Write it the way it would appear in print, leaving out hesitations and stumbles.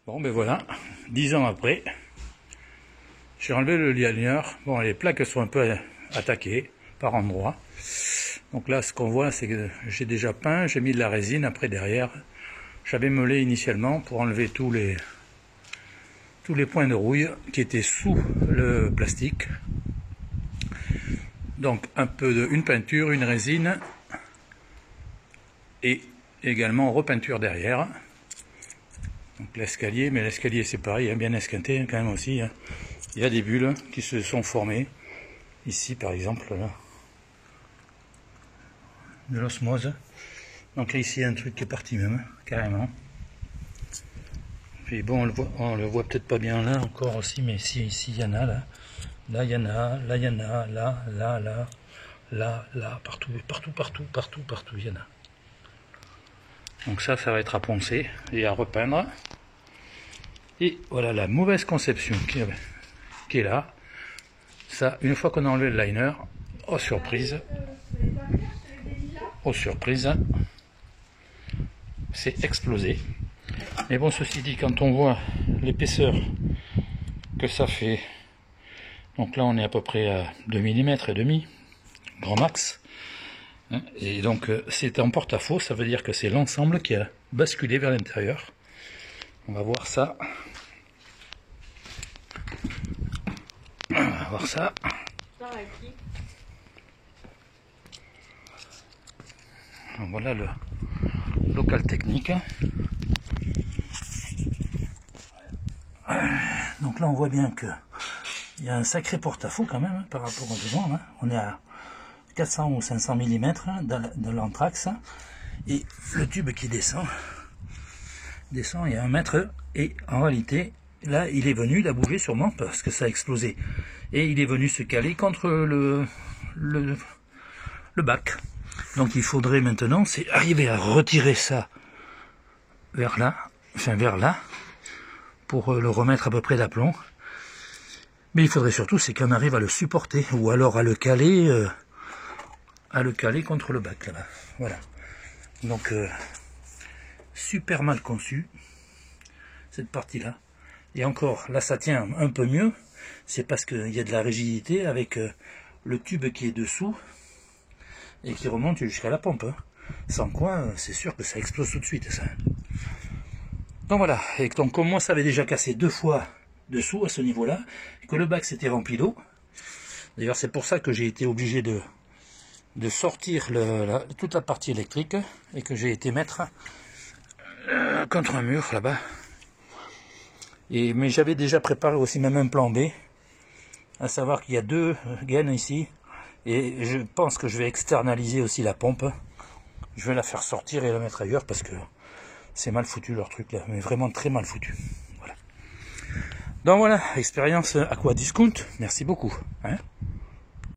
Bon ben voilà, 10 ans après, j'ai enlevé le liner. Bon, les plaques sont un peu attaquées par endroits. Donc là, ce qu'on voit, c'est que j'ai déjà peint, j'ai mis de la résine. Après, derrière, j'avais meulé initialement pour enlever tous les points de rouille qui étaient sous le plastique. Donc une peinture, une résine et également repeinture derrière. Donc l'escalier, mais l'escalier c'est pareil, hein, bien esquinté hein, quand même aussi. Hein. Il y a des bulles qui se sont formées. Ici par exemple, là, de l'osmose. Donc là ici il y a un truc qui est parti même, carrément. Puis bon, on le voit peut-être pas bien là encore aussi, mais si ici il y en a là. Là il y en a, là il y en a, là, partout, il y en a. Donc ça va être à poncer et à repeindre. Et voilà la mauvaise conception qui est là. Ça, une fois qu'on a enlevé le liner, oh surprise, c'est explosé. Mais bon, ceci dit, quand on voit l'épaisseur que ça fait, donc là on est à peu près à 2 mm et demi, grand max. Et donc c'est en porte-à-faux, ça veut dire que c'est l'ensemble qui a basculé vers l'intérieur. On va voir ça. On va voir ça. Donc voilà le local technique. Donc là on voit bien que il y a un sacré porte-à-faux quand même hein, par rapport au devant. Hein. On est à 400 ou 500 mm hein, dans l'anthrax. Hein. Et le tube qui descend, il y a 1 mètre. Et en réalité, là il est venu, il a bougé sûrement parce que ça a explosé. Et il est venu se caler contre le bac. Donc il faudrait maintenant, c'est arriver à retirer ça vers là, pour le remettre à peu près d'aplomb. Mais il faudrait surtout, c'est qu'on arrive à le supporter, ou alors à le caler contre le bac là-bas. Voilà. Donc super mal conçu cette partie-là. Et encore, là ça tient un peu mieux. C'est parce qu'il y a de la rigidité avec le tube qui est dessous et qui remonte jusqu'à la pompe. Hein. Sans quoi, c'est sûr que ça explose tout de suite. Ça. Donc voilà, et donc comme moi ça avait déjà cassé 2 fois dessous à ce niveau-là, et que le bac s'était rempli d'eau. D'ailleurs c'est pour ça que j'ai été obligé de sortir toute la partie électrique et que j'ai été mettre contre un mur là-bas. Mais j'avais déjà préparé aussi même un plan B, à savoir qu'il y a 2 gaines ici, et je pense que je vais externaliser aussi la pompe. Je vais la faire sortir et la mettre ailleurs parce que c'est mal foutu leur truc là, mais vraiment très mal foutu. Voilà. Donc voilà, expérience Aqua Discount, merci beaucoup. Hein.